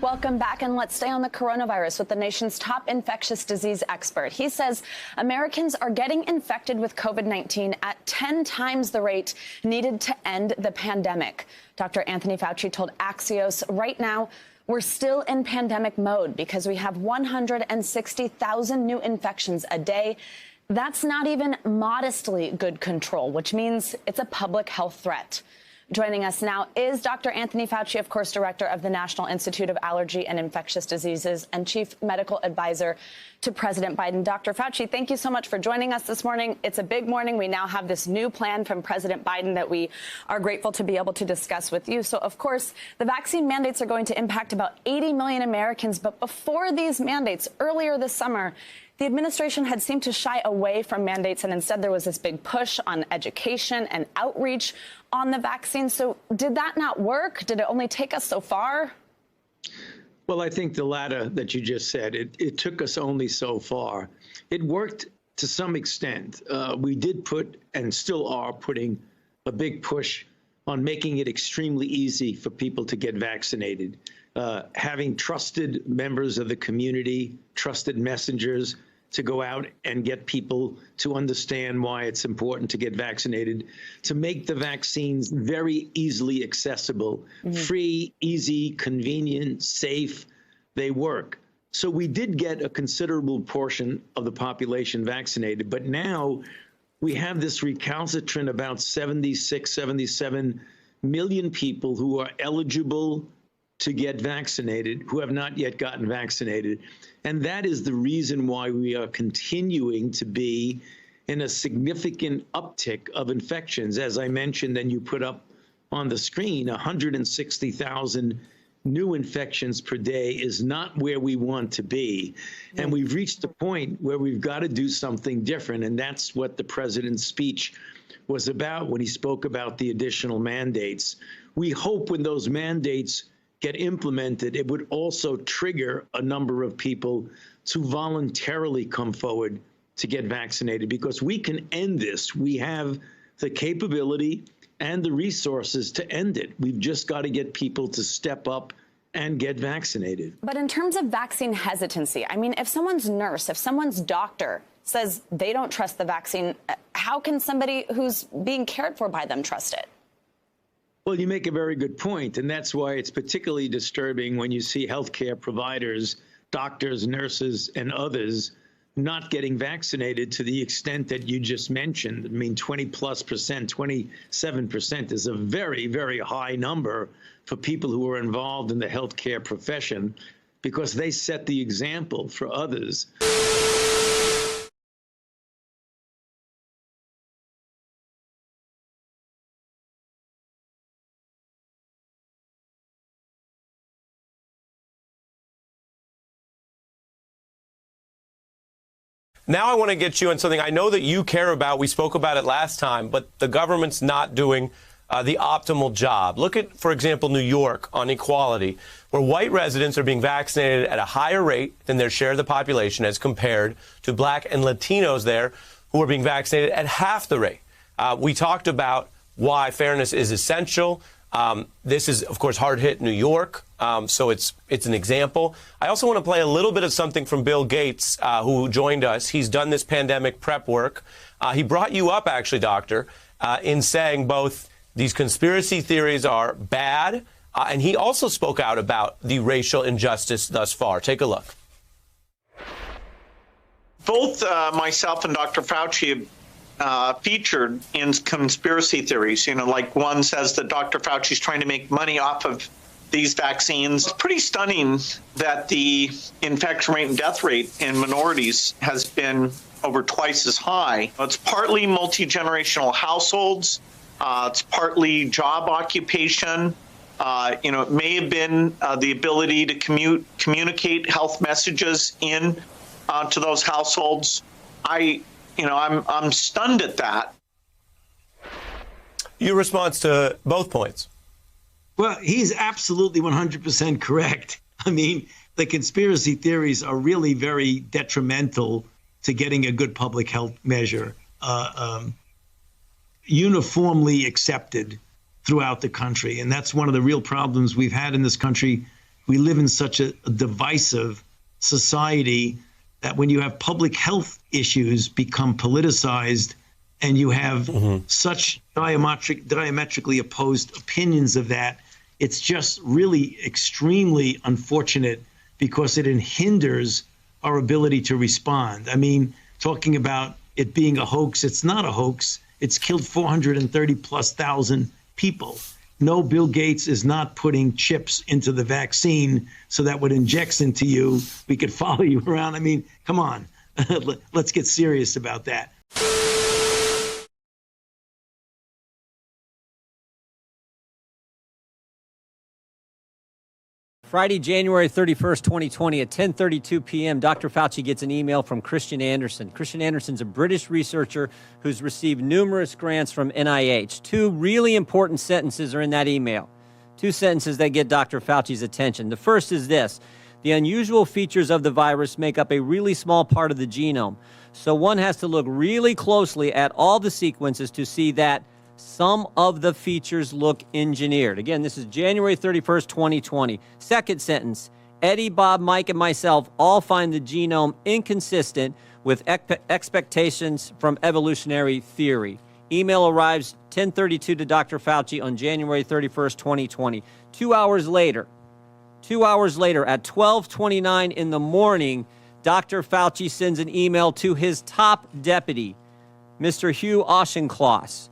Welcome back, and let's stay on the coronavirus with the nation's top infectious disease expert. He says Americans are getting infected with COVID-19 at 10 times the rate needed to end the pandemic. Dr. Anthony Fauci told Axios right now we're still in pandemic mode because we have 160,000 new infections a day. That's not even modestly good control, which means it's a public health threat. Joining us now is Dr. Anthony Fauci, of course, director of the National Institute of Allergy and Infectious Diseases and chief medical advisor to President Biden. Dr. Fauci, thank you so much for joining us this morning. It's a big morning. We now have this new plan from President Biden that we are grateful to be able to discuss with you. So, of course, the vaccine mandates are going to impact about 80 million Americans. But before these mandates, earlier this summer, the administration had seemed to shy away from mandates, and instead there was this big push on education and outreach on the vaccine. So did that not work? Did it only take us so far? Well, I think the latter that you just said, it took us only so far. It worked to some extent. We did put and still are putting a big push on making it extremely easy for people to get vaccinated. Having trusted members of the community, trusted messengers to go out and get people to understand why it's important to get vaccinated, to make the vaccines very easily accessible, free, easy, convenient, safe. They work. So we did get a considerable portion of the population vaccinated, but now we have this recalcitrant about 76, 77 million people who are eligible to get vaccinated, who have not yet gotten vaccinated. And that is the reason why we are continuing to be in a significant uptick of infections. As I mentioned, and you put up on the screen, 160,000 new infections per day is not where we want to be. And we've reached a point where we've got to do something different. And that's what the president's speech was about when he spoke about the additional mandates. We hope when those mandates get implemented, it would also trigger a number of people to voluntarily come forward to get vaccinated, because we can end this. We have the capability and the resources to end it. We've just got to get people to step up and get vaccinated. But in terms of vaccine hesitancy, I mean, if someone's nurse, if someone's doctor says they don't trust the vaccine, how can somebody who's being cared for by them trust it? Well, you make a very good point, and that's why it's particularly disturbing when you see healthcare providers, doctors, nurses, and others not getting vaccinated to the extent that you just mentioned. I mean, 20+%, 27% is a very, very high number for people who are involved in the healthcare profession, because they set the example for others. Now I want to get you on something I know that you care about. We spoke about it last time, but the government's not doing the optimal job. Look at, for example, New York on equality, where white residents are being vaccinated at a higher rate than their share of the population as compared to black and Latinos there who are being vaccinated at half the rate. We talked about why fairness is essential. This is, of course, hard hit New York, so it's an example. I also want to play a little bit of something from Bill Gates, who joined us. He's done this pandemic prep work. He brought you up, actually, Doctor, in saying both these conspiracy theories are bad, and he also spoke out about the racial injustice thus far. Take a look. Both myself and Dr. Fauci featured in conspiracy theories. You know, like one says that Dr. Fauci's trying to make money off of these vaccines. It's pretty stunning that the infection rate and death rate in minorities has been over twice as high. It's partly multi-generational households. It's partly job occupation. You know, it may have been the ability to communicate health messages in to those households. I'm stunned at that. Your response to both points? Well, he's absolutely 100% correct. I mean, the conspiracy theories are really very detrimental to getting a good public health measure, uniformly accepted throughout the country. And that's one of the real problems we've had in this country we live in such a divisive society that when you have public health issues become politicized and you have such diametrically opposed opinions of that, it's just really extremely unfortunate because it hinders our ability to respond. I mean, talking about it being a hoax, it's not a hoax. It's killed 430,000+ people. No, Bill Gates is not putting chips into the vaccine so that when it injects into you, we could follow you around. I mean, come on. Let's get serious about that. Friday, January 31st, 2020 at 10:32 p.m., Dr. Fauci gets an email from Christian Anderson. Christian Anderson's a British researcher who's received numerous grants from NIH. Two really important sentences are in that email. Two sentences that get Dr. Fauci's attention. The first is this: the unusual features of the virus make up a really small part of the genome. So one has to look really closely at all the sequences to see that some of the features look engineered. Again, this is January 31st, 2020. Second sentence: Eddie, Bob, Mike, and myself all find the genome inconsistent with expectations from evolutionary theory. Email arrives 10:32 to Dr. Fauci on January 31st, 2020. 2 hours later at 12:29 in the morning, Dr. Fauci sends an email to his top deputy, Mr. Hugh Auchincloss.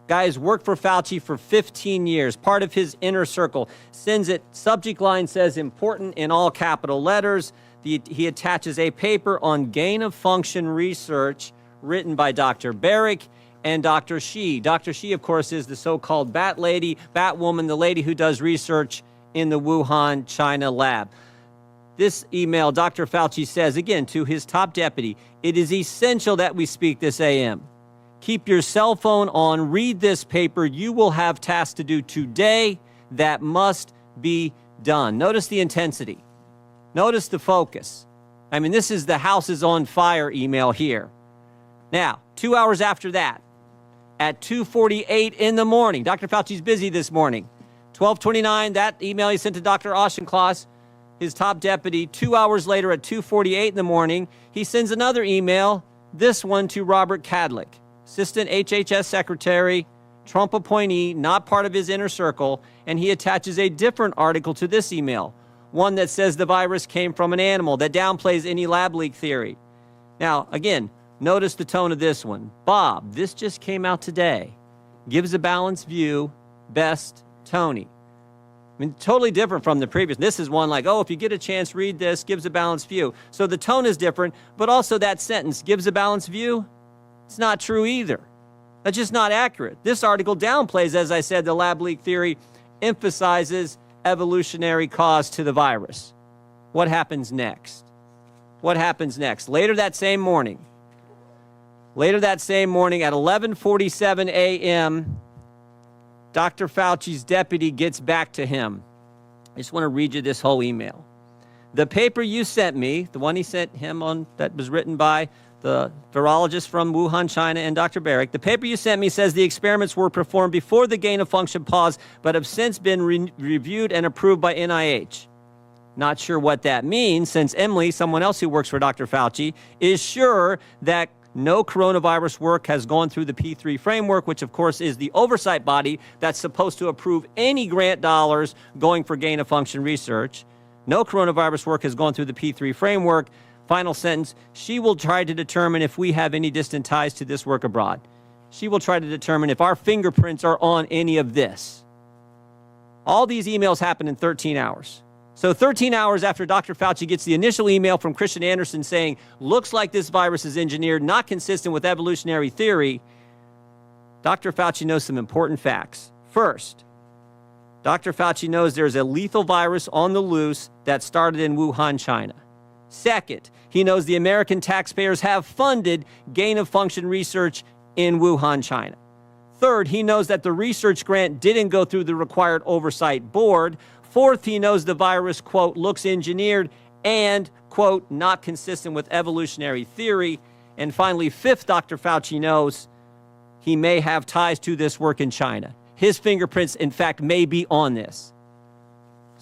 Guys worked for Fauci for 15 years, part of his inner circle. Sends it, subject line says important in all capital letters. He attaches a paper on gain-of-function research written by Dr. Barrick and Dr. Shi. Dr. Shi, of course, is the so-called Bat Lady, Batwoman, the lady who does research in the Wuhan, China lab. This email, Dr. Fauci says, again, to his top deputy, it is essential that we speak this AM. Keep your cell phone on, read this paper. You will have tasks to do today that must be done. Notice the intensity. Notice the focus. I mean, this is the house is on fire email here. Now, 2 hours after that, at 2:48 in the morning, Dr. Fauci's busy this morning. 12:29, that email he sent to Dr. Auchincloss, his top deputy. 2 hours later at 2:48 in the morning, he sends another email, this one to Robert Kadlec, Assistant HHS Secretary, Trump appointee, not part of his inner circle, and he attaches a different article to this email, one that says the virus came from an animal, that downplays any lab leak theory. Now, again, notice the tone of this one. Bob, this just came out today. Gives a balanced view, best, Tony. I mean, totally different from the previous. This is one like, oh, if you get a chance, read this, gives a balanced view. So the tone is different, but also that sentence, gives a balanced view, it's not true either. That's just not accurate. This article downplays, as I said, the lab leak theory, emphasizes evolutionary cause to the virus. What happens next? What happens next? Later that same morning at 11:47 a.m., Dr. Fauci's deputy gets back to him. I just want to read you this whole email. The paper you sent me, the one he sent him on that was written by the virologist from Wuhan, China, and Dr. Barrick, the paper you sent me says the experiments were performed before the gain-of-function pause, but have since been reviewed and approved by NIH. Not sure what that means, since Emily, someone else who works for Dr. Fauci, is sure that no coronavirus work has gone through the P3 framework, which, of course, is the oversight body that's supposed to approve any grant dollars going for gain-of-function research. No coronavirus work has gone through the P3 framework. Final sentence, she will try to determine if we have any distant ties to this work abroad. She will try to determine if our fingerprints are on any of this. All these emails happen in 13 hours. So 13 hours after Dr. Fauci gets the initial email from Christian Anderson saying, looks like this virus is engineered, not consistent with evolutionary theory, Dr. Fauci knows some important facts. First, Dr. Fauci knows there's a lethal virus on the loose that started in Wuhan, China. Second, he knows the American taxpayers have funded gain-of-function research in Wuhan, China. Third, he knows that the research grant didn't go through the required oversight board. Fourth, he knows the virus, quote, looks engineered and, quote, not consistent with evolutionary theory. And finally, fifth, Dr. Fauci knows he may have ties to this work in China. His fingerprints, in fact, may be on this.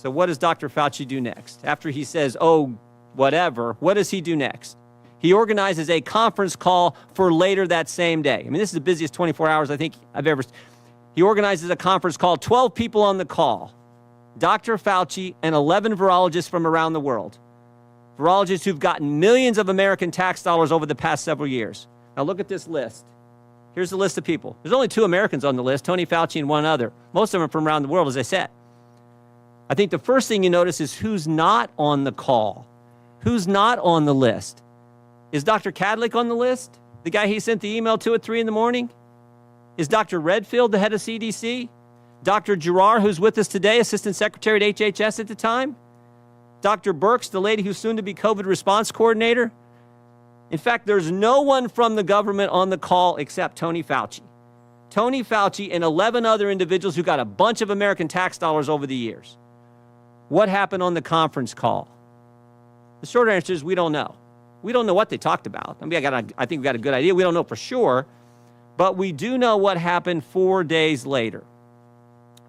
So what does Dr. Fauci do next? After he says, oh, whatever, what does he do next? He organizes a conference call for later that same day. I mean, this is the busiest 24 hours I think I've ever. He organizes a conference call, 12 people on the call, Dr. Fauci and 11 virologists from around the world. Virologists who've gotten millions of American tax dollars over the past several years. Now look at this list. Here's the list of people. There's only 2 Americans on the list, Tony Fauci and one other. Most of them are from around the world, as I said. I think the first thing you notice is who's not on the call. Who's not on the list? Is Dr. Kadlik on the list? The guy he sent the email to at 3 in the morning? Is Dr. Redfield the head of CDC? Dr. Giroir, who's with us today, Assistant Secretary at HHS at the time? Dr. Birx, the lady who's soon to be COVID response coordinator? In fact, there's no one from the government on the call except Tony Fauci. Tony Fauci and 11 other individuals who got a bunch of American tax dollars over the years. What happened on the conference call? The short answer is we don't know. We don't know what they talked about. I mean, I think we got a good idea. We don't know for sure, but we do know what happened 4 days later.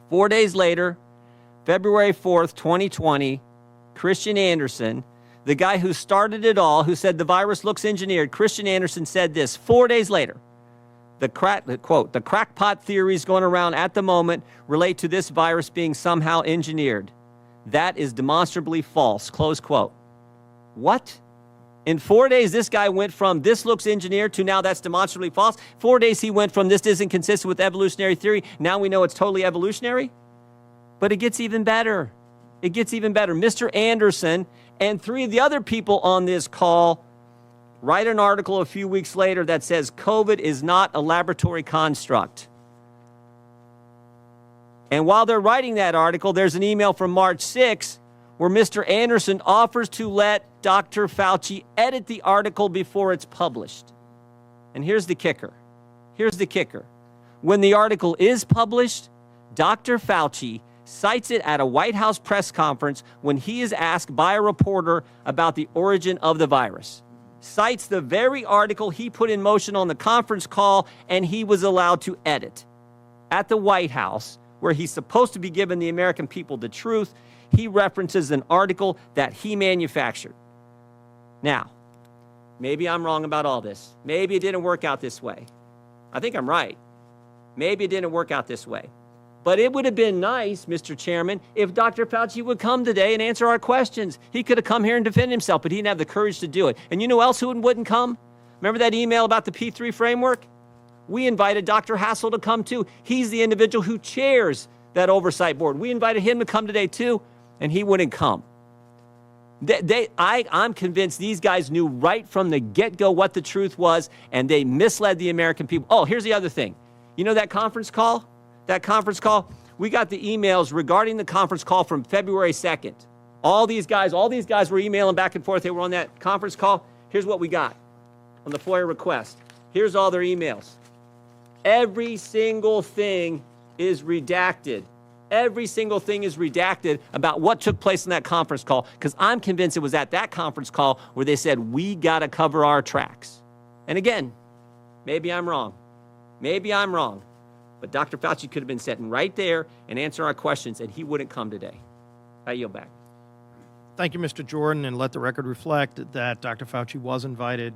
4 days later, February 4th, 2020, Christian Anderson, the guy who started it all, who said the virus looks engineered, Christian Anderson said this 4 days later. The crackpot theories going around at the moment relate to this virus being somehow engineered. That is demonstrably false, close quote. What? In 4 days, this guy went from this looks engineered to now that's demonstrably false. 4 days, he went from this isn't consistent with evolutionary theory. Now we know it's totally evolutionary. But it gets even better. It gets even better. Mr. Anderson and 3 of the other people on this call write an article a few weeks later that says COVID is not a laboratory construct. And while they're writing that article, there's an email from March 6th where Mr. Anderson offers to let Dr. Fauci edit the article before it's published. And here's the kicker. Here's the kicker. When the article is published, Dr. Fauci cites it at a White House press conference when he is asked by a reporter about the origin of the virus. Cites the very article he put in motion on the conference call and he was allowed to edit. At the White House, where he's supposed to be giving the American people the truth, he references an article that he manufactured. Now, maybe I'm wrong about all this. Maybe it didn't work out this way. I think I'm right. Maybe it didn't work out this way. But it would have been nice, Mr. Chairman, if Dr. Fauci would come today and answer our questions. He could have come here and defended himself, but he didn't have the courage to do it. And you know who else wouldn't come? Remember that email about the P3 framework? We invited Dr. Hassel to come too. He's the individual who chairs that oversight board. We invited him to come today too, and he wouldn't come. I'm convinced these guys knew right from the get-go what the truth was, and they misled the American people. Oh, here's the other thing. You know that conference call? That conference call? We got the emails regarding the conference call from February 2nd. All these guys were emailing back and forth. They were on that conference call. Here's what we got on the FOIA request. Here's all their emails. Every single thing is redacted. Every single thing is redacted about what took place in that conference call, because I'm convinced it was at that conference call where they said, we got to cover our tracks. And again, maybe I'm wrong. Maybe I'm wrong. But Dr. Fauci could have been sitting right there and answering our questions, and he wouldn't come today. I yield back. Thank you, Mr. Jordan, and let the record reflect that Dr. Fauci was invited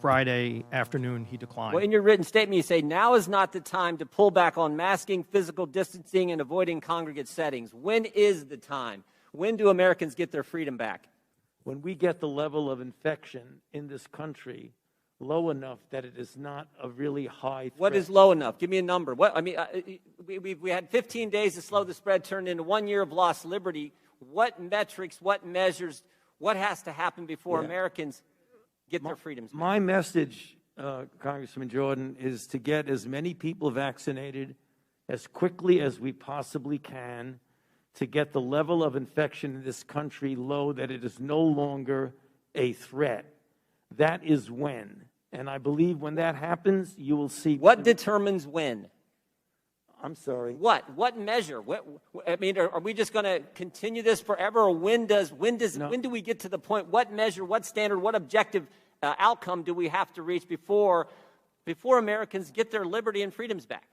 Friday afternoon. He declined. Well, in your written statement, you say, now is not the time to pull back on masking, physical distancing, and avoiding congregate settings. When is the time? When do Americans get their freedom back? When we get the level of infection in this country low enough that it is not a really high threat. What is low enough? Give me a number. What I mean, we had 15 days to slow the spread, turned into 1 year of lost liberty. What metrics, what measures, what has to happen before Americans get their freedoms back? My message, Congressman Jordan, is to get as many people vaccinated as quickly as we possibly can to get the level of infection in this country low that it is no longer a threat. That is when. And I believe when that happens, you will see. What determines when? I'm sorry. What? What measure? I mean, are we just going to continue this forever, or when do we get to the point? What measure? What standard? What objective outcome do we have to reach before Americans get their liberty and freedoms back?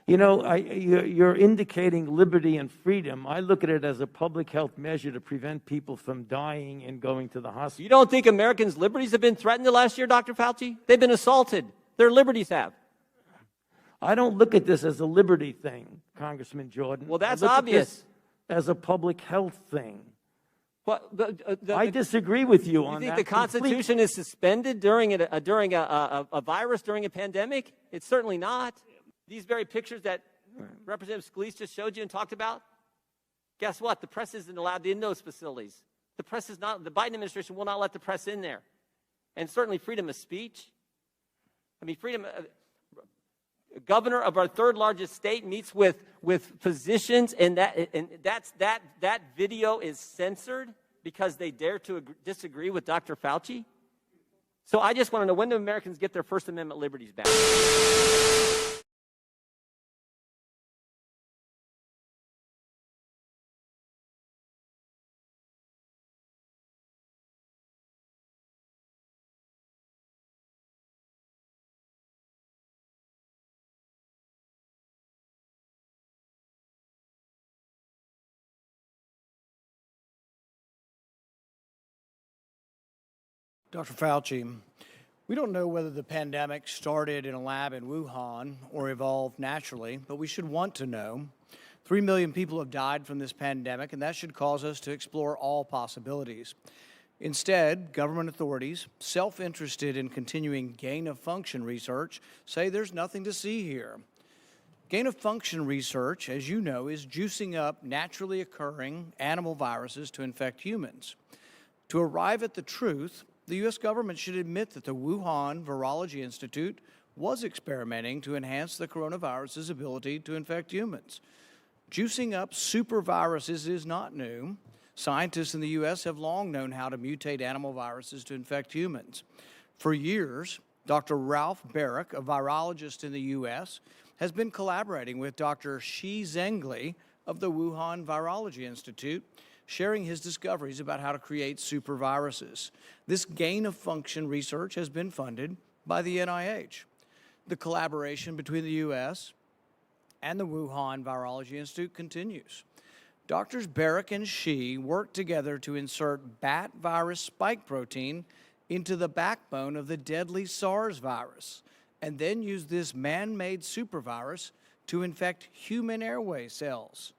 You know, you're indicating liberty and freedom. I look at it as a public health measure to prevent people from dying and going to the hospital. You don't think Americans' liberties have been threatened the last year, Dr. Fauci? They've been assaulted. Their liberties have. I don't look at this as a liberty thing, Congressman Jordan. Well, that's I look obvious. at this as a public health thing. What, I disagree with you on that. You think the Constitution is suspended during a virus, during a pandemic? It's certainly not. These very pictures that Representative Scalise just showed you and talked about, guess what? The press isn't allowed in those facilities. The press is not, the Biden administration will not let the press in there. And certainly freedom of speech. I mean, freedom, governor of our third largest state meets with physicians, and that video is censored because they dare to disagree with Dr. Fauci. So I just want to know, when do Americans get their First Amendment liberties back? Dr. Fauci, we don't know whether the pandemic started in a lab in Wuhan or evolved naturally, but we should want to know. 3 million people have died from this pandemic, and that should cause us to explore all possibilities. Instead, government authorities, self-interested in continuing gain-of-function research, say there's nothing to see here. Gain-of-function research, as you know, is juicing up naturally occurring animal viruses to infect humans. To arrive at the truth, the U.S. government should admit that the Wuhan Virology Institute was experimenting to enhance the coronavirus's ability to infect humans. Juicing up superviruses is not new. Scientists in the U.S. have long known how to mutate animal viruses to infect humans. For years, Dr. Ralph Barrick, a virologist in the U.S., has been collaborating with Dr. Shi Zhengli of the Wuhan Virology Institute, sharing his discoveries about how to create superviruses. This gain-of-function research has been funded by the NIH. The collaboration between the U.S. and the Wuhan Virology Institute continues. Doctors Barrick and Shi worked together to insert bat virus spike protein into the backbone of the deadly SARS virus, and then use this man-made supervirus to infect human airway cells.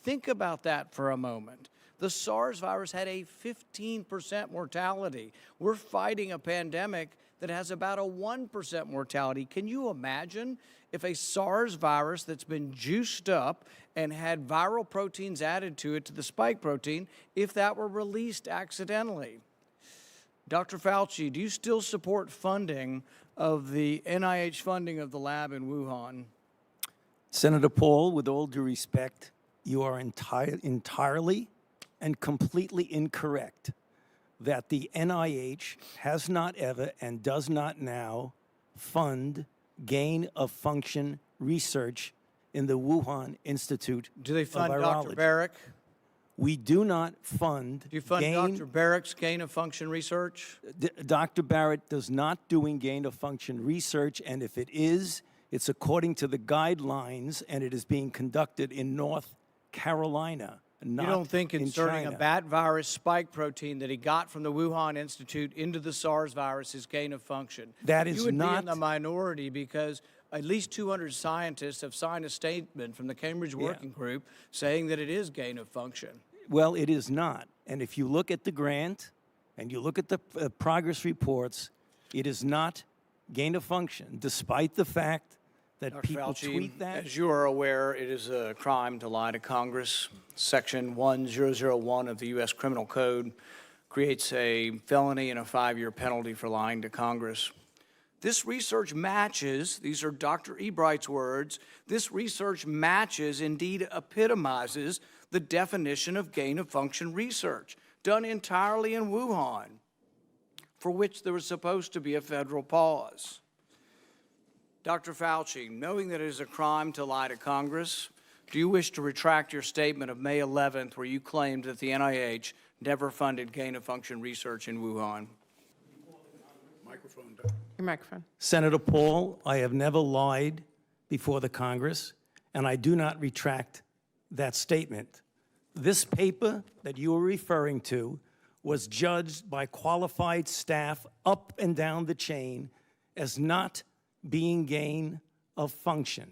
Think about that for a moment. The SARS virus had a 15% mortality. We're fighting a pandemic that has about a 1% mortality. Can you imagine if a SARS virus that's been juiced up and had viral proteins added to it, to the spike protein, if that were released accidentally? Dr. Fauci, do you still support funding of the NIH funding of the lab in Wuhan? Senator Paul, with all due respect, you are entirely and completely incorrect that the NIH has not ever and does not now fund gain-of-function research in the Wuhan Institute Do they fund of Virology. Dr. Barrick? We do not fund Do you fund Dr. Barrick's gain-of-function research? Dr. Barrett does not doing gain-of-function research, and if it is, it's according to the guidelines, and it is being conducted in North Carolina. You don't think inserting a bat virus spike protein that he got from the Wuhan Institute into the SARS virus is gain of function? That is You would not be in the minority because at least 200 scientists have signed a statement from the Cambridge Working Group saying that it is gain of function. Well, it is not. And if you look at the grant and you look at the progress reports, it is not gain of function, despite the fact that Dr. people Fauci, tweet that. as you are aware, it is a crime to lie to Congress. Section 1001 of the U.S. Criminal Code creates a felony and a 5-year penalty for lying to Congress. This research matches, these are Dr. Ebright's words, this research matches, indeed epitomizes, the definition of gain-of-function research done entirely in Wuhan, for which there was supposed to be a federal pause. Dr. Fauci, knowing that it is a crime to lie to Congress, do you wish to retract your statement of May 11th where you claimed that the NIH never funded gain-of-function research in Wuhan? Your microphone. Senator Paul, I have never lied before the Congress, and I do not retract that statement. This paper that you are referring to was judged by qualified staff up and down the chain as not being gain of function.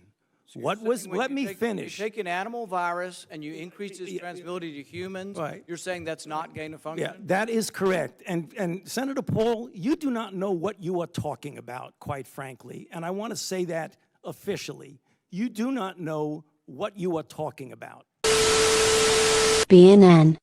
Let me finish. You take an animal virus and you increase its transmissibility to humans. Right. You're saying that's not gain of function? Yeah, that is correct. And Senator Paul, you do not know what you are talking about, quite frankly. And I want to say that officially. You do not know what you are talking about. BNN.